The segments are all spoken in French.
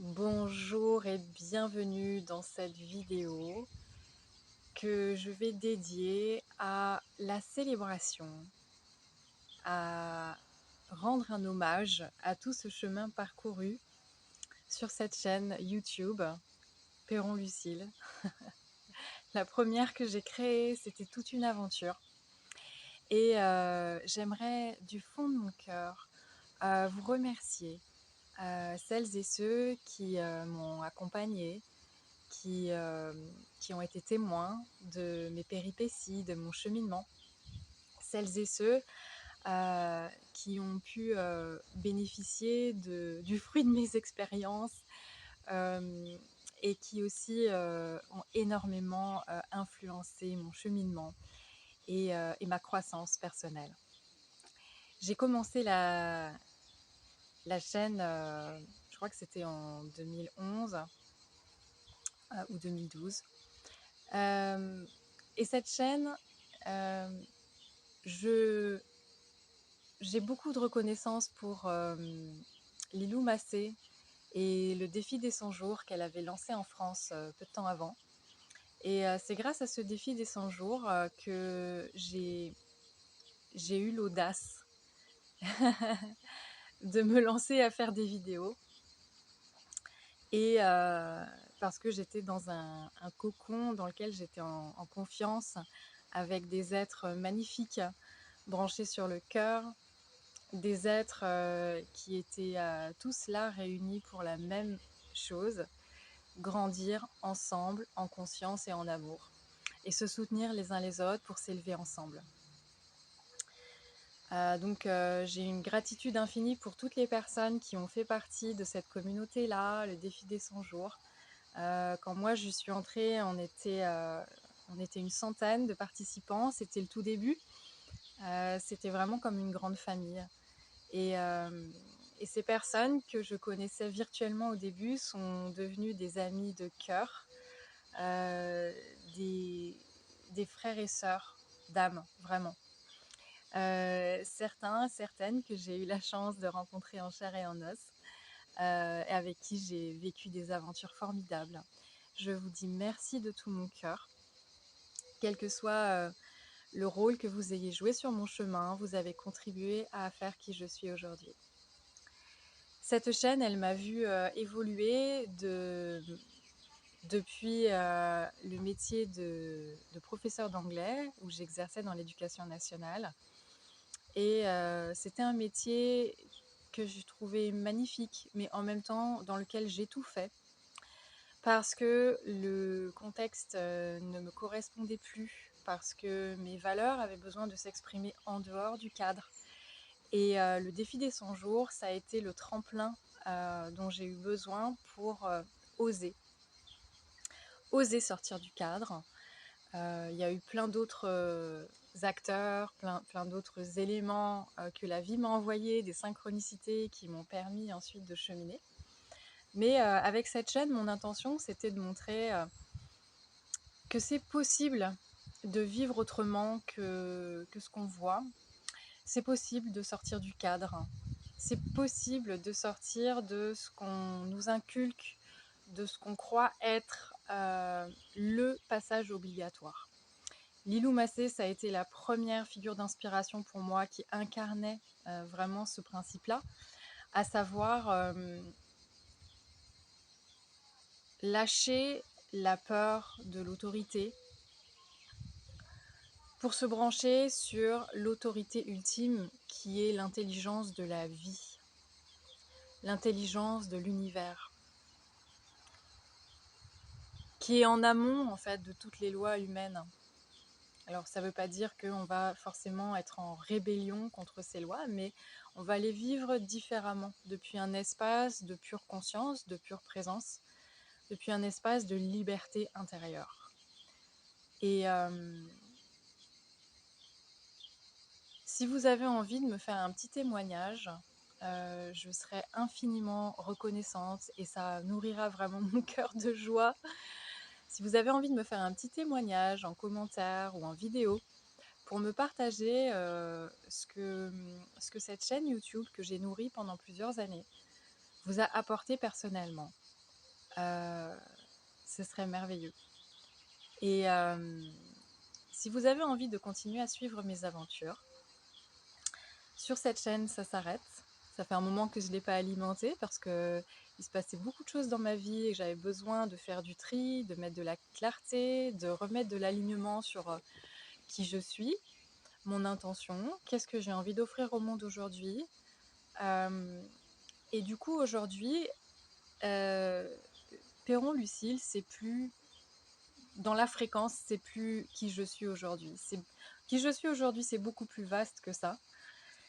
Bonjour et bienvenue dans cette vidéo que je vais dédier à la célébration, à rendre un hommage à tout ce chemin parcouru sur cette chaîne YouTube, Perron Lucille. La première que j'ai créée, c'était toute une aventure. Et j'aimerais du fond de mon cœur vous remercier, celles et ceux qui m'ont accompagnée, qui, euh, qui ont été témoins de mes péripéties, de mon cheminement. Celles et ceux qui ont pu bénéficier du fruit de mes expériences euh, et qui aussi ont énormément influencé mon cheminement et ma croissance personnelle. J'ai commencé la chaîne, je crois que c'était en 2011 ou 2012. Et cette chaîne, euh, je, j'ai beaucoup de reconnaissance pour Lilou Massé et le défi des 100 jours qu'elle avait lancé en France peu de temps avant. Et c'est grâce à ce défi des 100 jours que j'ai eu l'audace de me lancer à faire des vidéos. Et parce que j'étais dans un cocon dans lequel j'étais en confiance avec des êtres magnifiques branchés sur le cœur, des êtres qui étaient tous là réunis pour la même chose, grandir ensemble en conscience et en amour, et se soutenir les uns les autres pour s'élever ensemble. Donc j'ai une gratitude infinie pour toutes les personnes qui ont fait partie de cette communauté-là, le défi des 100 jours. Quand moi je suis entrée, on était une centaine de participants, c'était le tout début. C'était vraiment comme une grande famille. Et, et ces personnes que je connaissais virtuellement au début sont devenues des amis de cœur, euh, des, des frères et sœurs d'âme, vraiment. Certaines que j'ai eu la chance de rencontrer en chair et en os, et avec qui j'ai vécu des aventures formidables. Je vous dis merci de tout mon cœur. Quel que soit le rôle que vous ayez joué sur mon chemin, vous avez contribué à faire qui je suis aujourd'hui. Cette chaîne, elle m'a vue évoluer depuis le métier de professeur d'anglais, où j'exerçais dans l'éducation nationale. Et c'était un métier que je trouvais magnifique, mais en même temps dans lequel j'étouffais, parce que le contexte ne me correspondait plus, parce que mes valeurs avaient besoin de s'exprimer en dehors du cadre. Et le défi des 100 jours, ça a été le tremplin dont j'ai eu besoin pour oser, oser sortir du cadre. Il y a eu plein d'autres acteurs, plein d'autres éléments que la vie m'a envoyés, des synchronicités qui m'ont permis ensuite de cheminer. Mais avec cette chaîne, mon intention, c'était de montrer que c'est possible de vivre autrement que ce qu'on voit. C'est possible de sortir du cadre. C'est possible de sortir de ce qu'on nous inculque, de ce qu'on croit être le passage obligatoire. Lilou Massé, ça a été la première figure d'inspiration pour moi qui incarnait vraiment ce principe-là, à savoir lâcher la peur de l'autorité pour se brancher sur l'autorité ultime qui est l'intelligence de la vie, l'intelligence de l'univers, qui est en amont en fait de toutes les lois humaines. Alors ça ne veut pas dire qu'on va forcément être en rébellion contre ces lois, mais on va les vivre différemment, depuis un espace de pure conscience, de pure présence, depuis un espace de liberté intérieure. Et si vous avez envie de me faire un petit témoignage, je serai infiniment reconnaissante et ça nourrira vraiment mon cœur de joie. Si vous avez envie de me faire un petit témoignage en commentaire ou en vidéo pour me partager ce que cette chaîne YouTube que j'ai nourrie pendant plusieurs années vous a apporté personnellement. ce serait merveilleux. Et si vous avez envie de continuer à suivre mes aventures, sur cette chaîne, ça s'arrête. Ça fait un moment que je ne l'ai pas alimentée parce qu'il se passait beaucoup de choses dans ma vie et j'avais besoin de faire du tri, de mettre de la clarté, de remettre de l'alignement sur qui je suis, mon intention, qu'est-ce que j'ai envie d'offrir au monde aujourd'hui. Et du coup, aujourd'hui, Perron Lucille, c'est plus dans la fréquence, c'est plus qui je suis aujourd'hui. Qui je suis aujourd'hui, c'est beaucoup plus vaste que ça.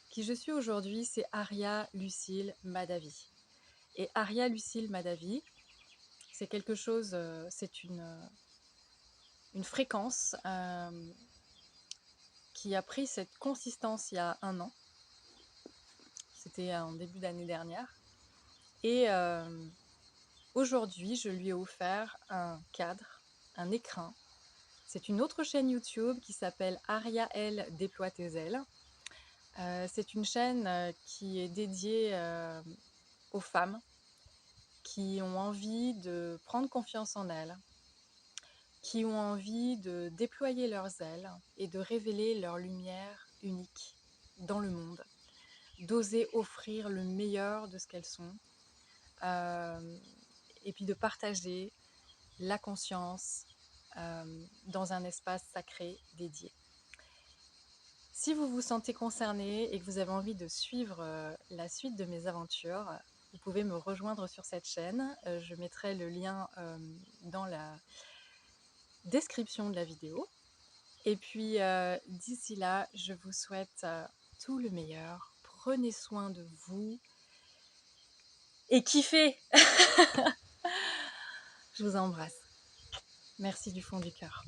Qui je suis aujourd'hui, c'est Aria Lucille Madavi. Et Aria Lucille Madavi, c'est quelque chose, c'est une fréquence qui a pris cette consistance il y a 1 an. C'était en début d'année dernière. Et aujourd'hui, je lui ai offert un cadre, un écrin. C'est une autre chaîne YouTube qui s'appelle Aria L Déploie tes ailes. C'est une chaîne qui est dédiée aux femmes qui ont envie de prendre confiance en elles, qui ont envie de déployer leurs ailes et de révéler leur lumière unique dans le monde, d'oser offrir le meilleur de ce qu'elles sont, et puis de partager la conscience dans un espace sacré dédié. Si vous vous sentez concerné et que vous avez envie de suivre la suite de mes aventures, vous pouvez me rejoindre sur cette chaîne. Je mettrai le lien dans la description de la vidéo. Et puis d'ici là, je vous souhaite tout le meilleur. Prenez soin de vous et kiffez. Je vous embrasse. Merci du fond du cœur.